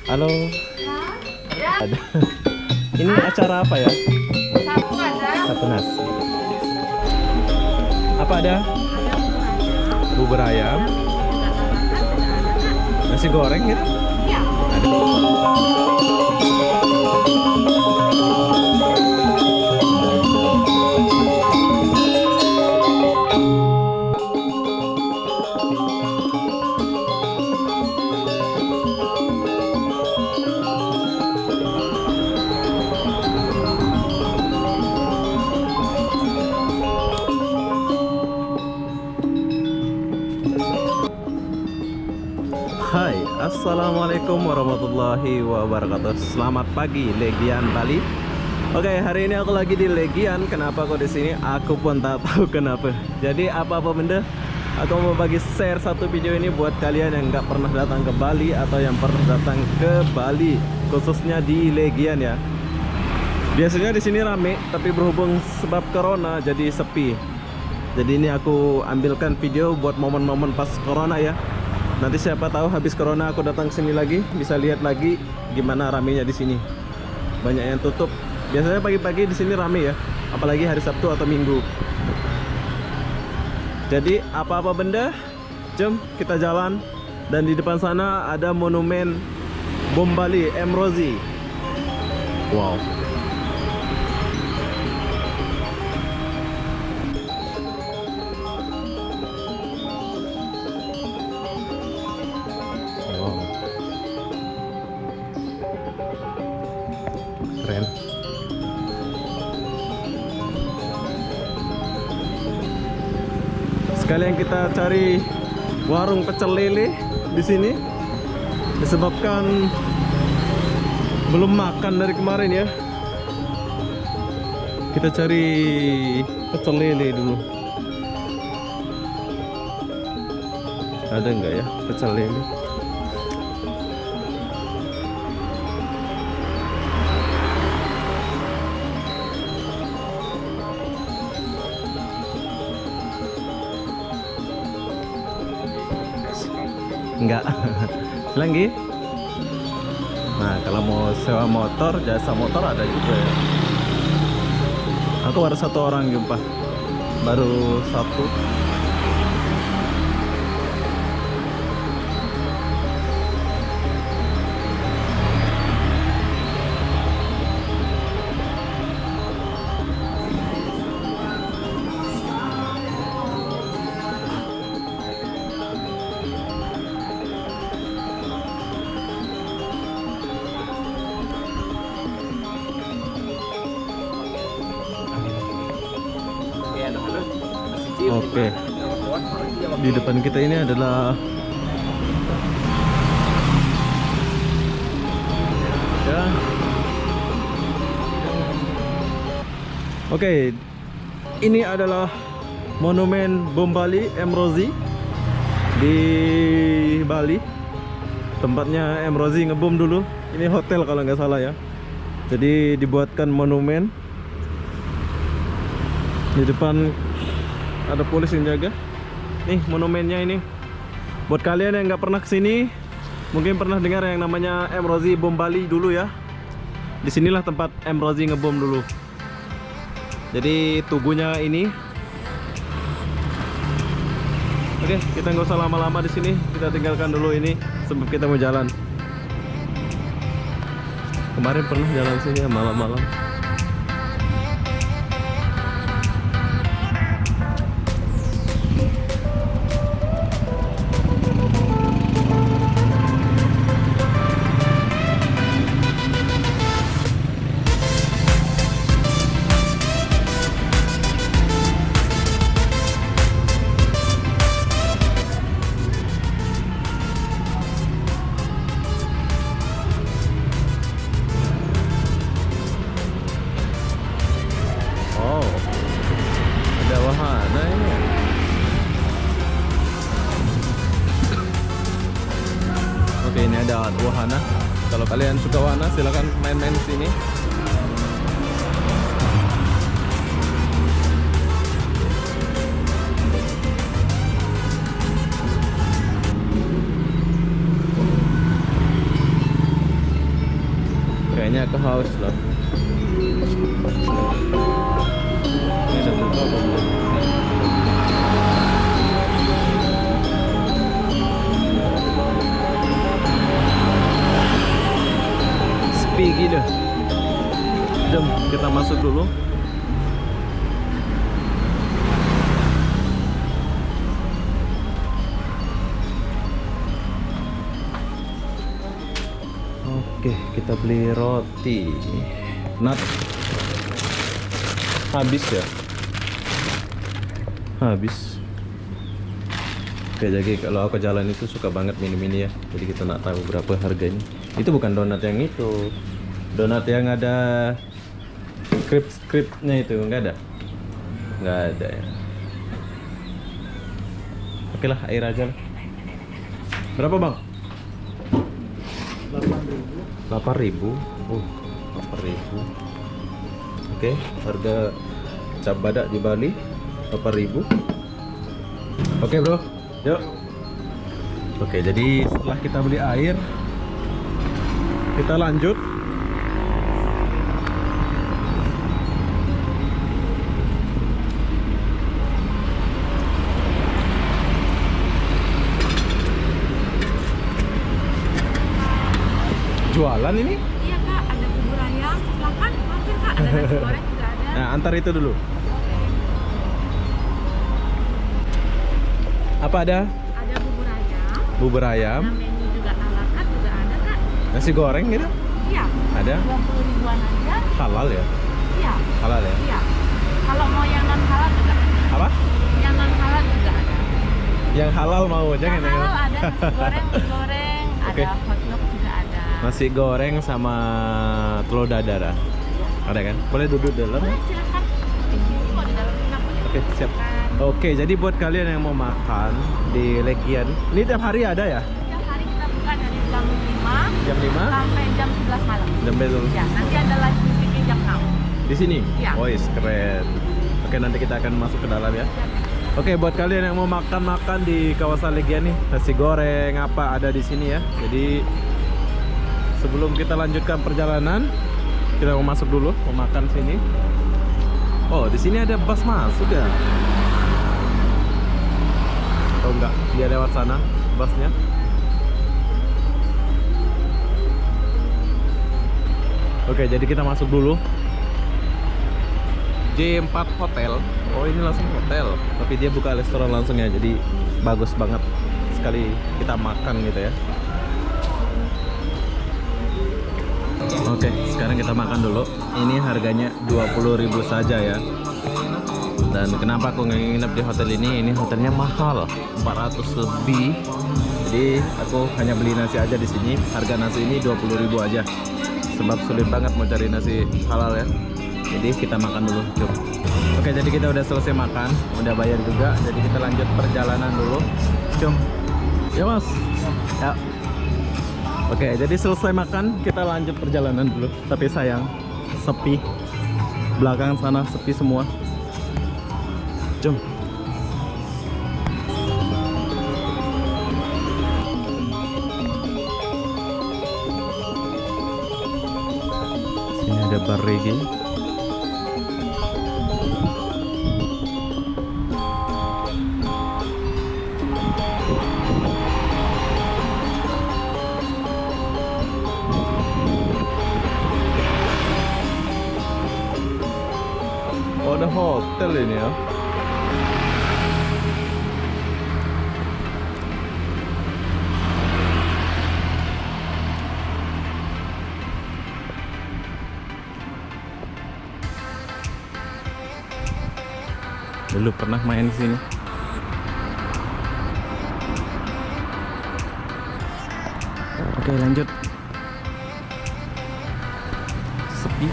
Halo. Ada. Ini acara apa ya? Satu nasi. Apa ada? Bubur ayam. Nasi goreng gitu? Ada. Hai, assalamualaikum warahmatullahi wabarakatuh. Selamat pagi, Legian Bali. Oke, hari ini aku lagi di Legian. Kenapa aku di sini? Aku pun tak tahu kenapa. Jadi apa-apa benda, aku mau bagi share satu video ini buat kalian yang nggak pernah datang ke Bali atau yang pernah datang ke Bali, khususnya di Legian ya. Biasanya di sini rame, tapi berhubung sebab corona jadi sepi. Jadi ini aku ambilkan video buat momen-momen pas corona ya. Nanti siapa tahu habis corona aku datang sini lagi, bisa lihat lagi gimana ramenya di sini. Banyak yang tutup. Biasanya pagi-pagi di sini rame ya, apalagi hari Sabtu atau Minggu. Jadi apa-apa benda, jom kita jalan. Dan di depan sana ada monumen Bom Bali M Rozi. Wow. Keren. Sekalian kita cari warung pecel lele di sini, disebabkan belum makan dari kemarin ya. Kita cari pecel lele dulu. Ada nggak ya pecel lele? Enggak. Lagi. Nah, kalau mau sewa motor, jasa motor ada juga ya. Aku baru satu orang jumpa. Baru satu. Oke. Di depan kita ini adalah ya. Oke. Ini adalah monumen Bom Bali M Rozi di Bali. Tempatnya M Rozi ngebom dulu. Ini hotel kalau nggak salah ya. Jadi dibuatkan monumen. Di depan ada polis yang jaga. Nih monumennya ini. Buat kalian yang nggak pernah kesini, mungkin pernah dengar yang namanya M Rozi Bom Bali dulu ya. Disinilah tempat M Rozi ngebom dulu. Jadi tugunya ini. Oke, kita nggak usah lama-lama di sini. Kita tinggalkan dulu ini sebab kita mau jalan. Kemarin pernah jalan sini ya malam-malam. Wahana ini. Oke, ini ada wahana. Kalau kalian suka wahana, silakan main-main di sini. Ini aku haus loh. Ini udah buka apa belum? Sepi gitu. Jom kita masuk dulu. Oke, kita beli roti. Nut. Habis ya? Habis. Oke, jadi kalau aku jalan itu suka banget minum ini ya. Jadi kita nggak tahu berapa harganya. Itu bukan donat yang itu. Donat yang ada skrip-skripnya itu nggak ada? Nggak ada ya. Oke lah, air aja lah. Berapa bang? 8.000. 8.000. Oke, harga cap badak di Bali 8.000. Oke bro, yuk. Oke, jadi setelah kita beli air, kita lanjut. Jualan ini? Iya kak, ada bubur ayam, silakan mampir kak, ada nasi goreng juga ada. Nah, antar itu dulu. Apa ada? Ada bubur ayam. Bubur ayam. Ada menu juga ala carte juga ada kak. Nasi goreng gitu? Iya. Ada? 20 ribuan aja. Halal ya? Iya. Halal ya? Iya. Kalau mau yang non halal juga. Apa? Yang non halal juga ada. Yang halal mau jangan Yang halal ada nasi goreng, mie goreng, Oke. ada hotdog juga ada. Nasi goreng sama telur dadar. Iya. Ada kan? Boleh duduk dalam? Boleh silakan. Di sini kok di dalam enak boleh. Oke, siap. Oke, jadi buat kalian yang mau makan di Legian, ini tiap hari ada ya? Setiap hari kita buka dari jam 5 Jam 5? sampai jam 11 malam. Jam besok. Ya, nanti ada live musiknya jam 6. Di sini? Iya. Wih, keren. Oke, nanti kita akan masuk ke dalam ya. Oke, buat kalian yang mau makan-makan di kawasan Legian nih, nasi goreng apa ada di sini ya. Jadi sebelum kita lanjutkan perjalanan, kita mau masuk dulu, mau makan sini. Oh, di sini ada bus masuk ya? Oh enggak, dia lewat sana busnya. Oke, jadi kita masuk dulu. J4 Hotel. Oh, ini langsung hotel, tapi dia buka restoran langsung ya. Jadi bagus banget sekali kita makan gitu ya. Oke, sekarang kita makan dulu. Ini harganya 20.000 saja ya. Dan kenapa aku nginep di hotel ini? Ini hotelnya mahal, 400 lebih. Jadi aku hanya beli nasi aja di sini. Harga nasi ini 20.000 aja. Sebab sulit banget mau cari nasi halal ya. Jadi kita makan dulu, coba. Oke, jadi kita udah selesai makan, udah bayar juga. Jadi kita lanjut perjalanan dulu. Cum. Ya mas. Ya. Oke, jadi selesai makan, kita lanjut perjalanan dulu. Tapi sayang, sepi. Belakang sana sepi semua. Jom. Sini ada bar reggae. Oh, ada hotel ini ya. Dulu pernah main di sini. Oke, lanjut. Sepi.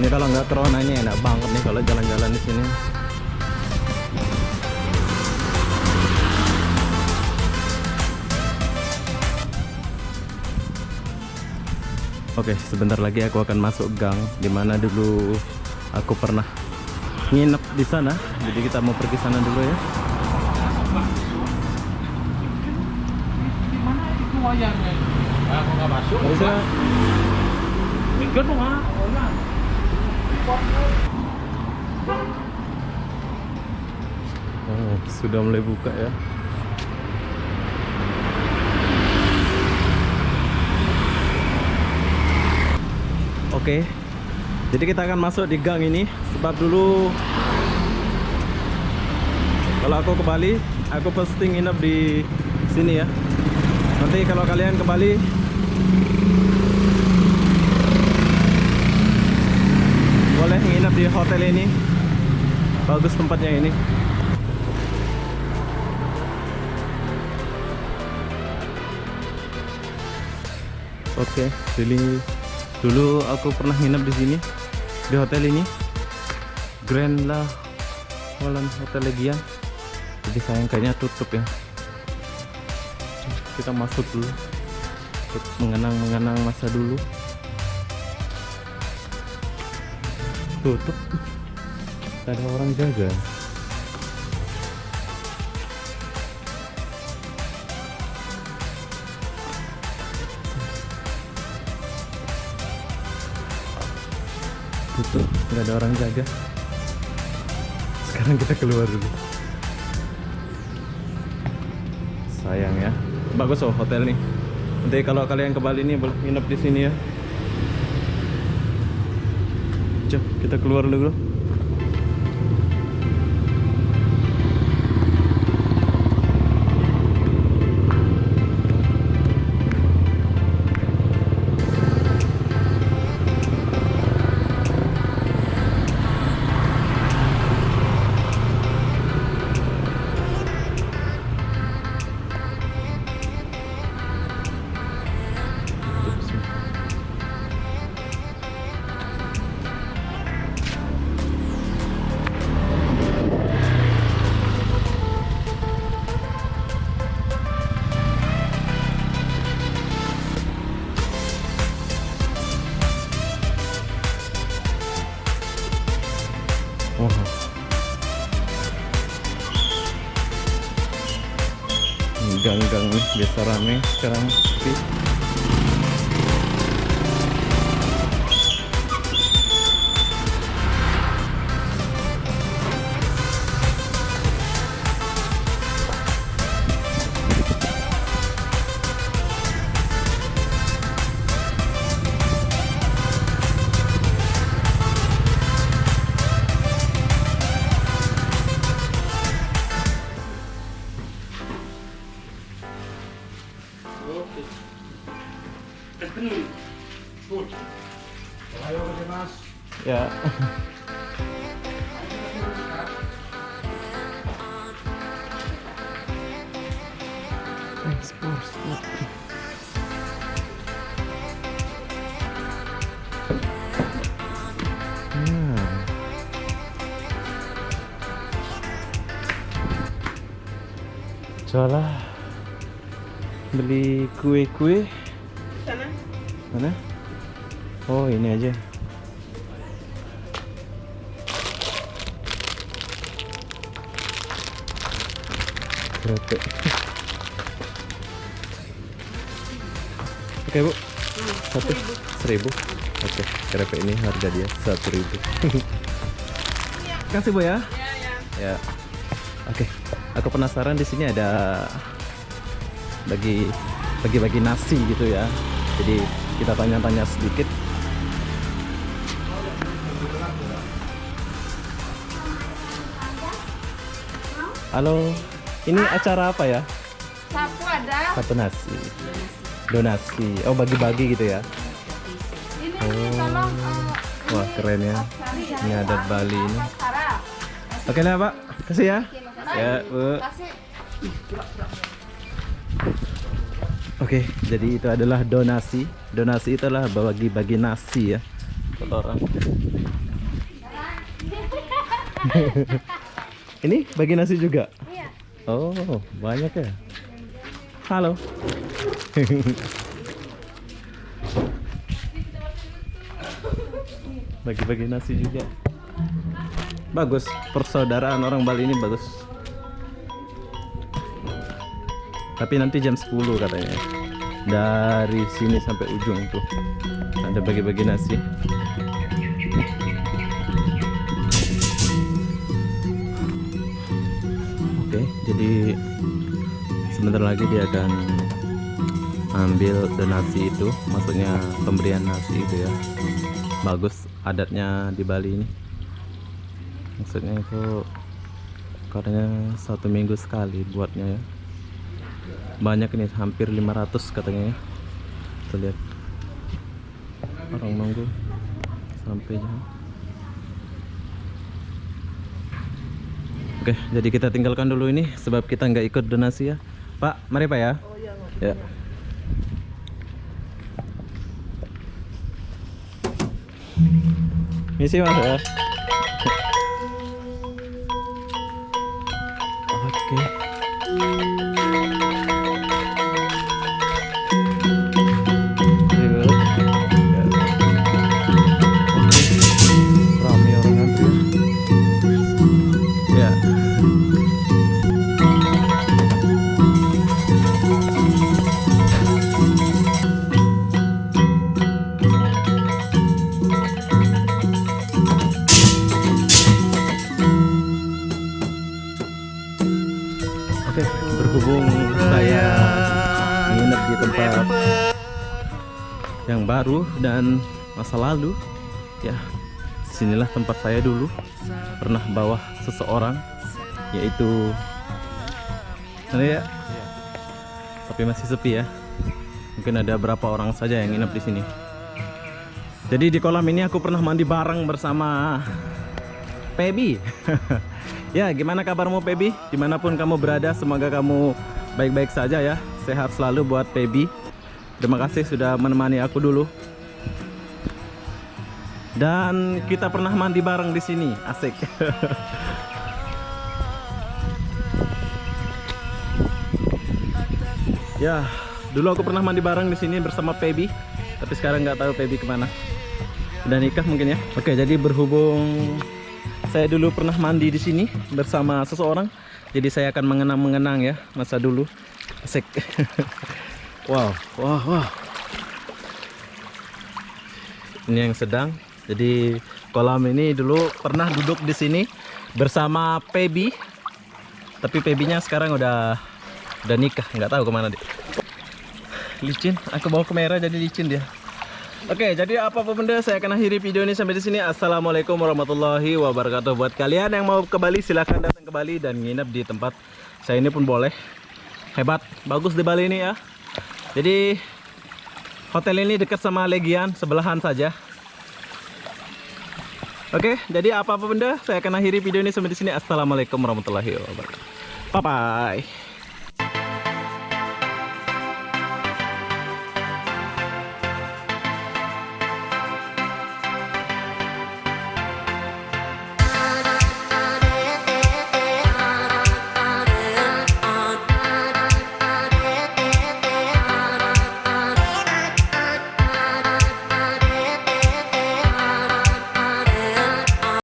Ini kalau nggak corona ini enak banget nih kalau jalan-jalan di sini. Oke, sebentar lagi aku akan masuk gang dimana dulu aku pernah nginep di sana. Jadi kita mau pergi sana dulu ya. Di mana itu wayangnya? Aku nggak masuk. Bisa. Ikut dong ah. Oh, sudah mulai buka ya. Oke, jadi kita akan masuk di gang ini. Sebab dulu kalau aku ke Bali, aku pasti nginep di sini ya. Nanti kalau kalian ke Bali, boleh nginep di hotel ini. Bagus tempatnya ini. Oke, jadi dulu aku pernah nginep di sini, di hotel ini, Grand La Holland Hotel Legian. Jadi sayang kayaknya tutup ya. Kita masuk dulu untuk mengenang masa dulu. Tutup, tak ada orang jaga. Tutup, nggak ada orang jaga. Sekarang kita keluar dulu. Sayang ya. Bagus oh hotel nih. Nanti kalau kalian ke Bali nih boleh nginep di sini ya. Cuk, kita keluar dulu. Wah. Gang-gang nih biasa rame, sekarang sepi. Ya. Sport. Cobalah beli kue-kue. Sana. Mana? Oh, ini aja. Kerepek. Oke bu, satu 1.000. Oke, kerepek ini harga dia 1.000. Kasih bu ya. Ya. Oke, aku penasaran di sini ada bagi nasi gitu ya. Jadi kita tanya-tanya sedikit. Halo, ini acara apa ya? Sapu ada. Satu nasi. Donasi. Oh, bagi-bagi gitu ya. Ini tolong. Wah, keren ya. Ini ada Bali ini. Sarah. Oke lah, Pak. Kasih ya. Ya, Bu. Kasih. Oke, jadi itu adalah donasi. Donasi itu adalah bagi-bagi nasi ya. Satu orang. Ini bagi nasi juga? Iya. Oh, banyak ya. Halo. Bagi-bagi nasi juga. Bagus, persaudaraan orang Bali ini bagus. Tapi nanti jam 10 katanya. Dari sini sampai ujung tuh ada bagi-bagi nasi. Oke, jadi sebentar lagi dia akan ambil donasi itu, maksudnya pemberian nasi itu ya. Bagus adatnya di Bali ini. Maksudnya itu katanya 1 minggu sekali buatnya ya. Banyak ini, hampir 500 katanya ya. Kita lihat orang nunggu sampai jam. Oke, jadi kita tinggalkan dulu ini sebab kita nggak ikut donasi ya. Pak, mari Pak ya. Oh iya. Ya. Misi Mas ya. Oke. Ramai orang antri ya. Oke, berhubung saya menginap di tempat yang baru dan masa lalu, ya sinilah tempat saya dulu pernah bawa seseorang, yaitu mana ya? Tapi masih sepi ya. Mungkin ada berapa orang saja yang nginap di sini. Jadi di kolam ini aku pernah mandi bareng bersama Pebi. Ya, gimana kabarmu Pebi? Dimanapun kamu berada, semoga kamu baik-baik saja ya. Sehat selalu buat Pebi. Terima kasih sudah menemani aku dulu. Dan kita pernah mandi bareng di sini, asik. Ya, dulu aku pernah mandi bareng di sini bersama Pebi. Tapi sekarang nggak tahu Pebi kemana. Udah nikah mungkin ya. Oke, jadi berhubung saya dulu pernah mandi di sini bersama seseorang, jadi saya akan mengenang ya masa dulu. Asik. Wow. Ini yang sedang. Jadi kolam ini dulu pernah duduk di sini bersama Pebi. Tapi Pebinya sekarang udah nikah, nggak tahu kemana dia. Licin. Aku bawa kamera jadi licin dia. Oke, jadi apapun benda, saya akan akhiri video ini sampai di sini. Assalamualaikum warahmatullahi wabarakatuh. Buat kalian yang mau ke Bali, silahkan datang ke Bali dan nginep di tempat saya ini pun boleh. Hebat, bagus di Bali ini ya. Jadi hotel ini dekat sama Legian, sebelahan saja. Oke, jadi apa benda, saya akan akhiri video ini sampai di sini. Assalamualaikum warahmatullahi wabarakatuh. Bye bye.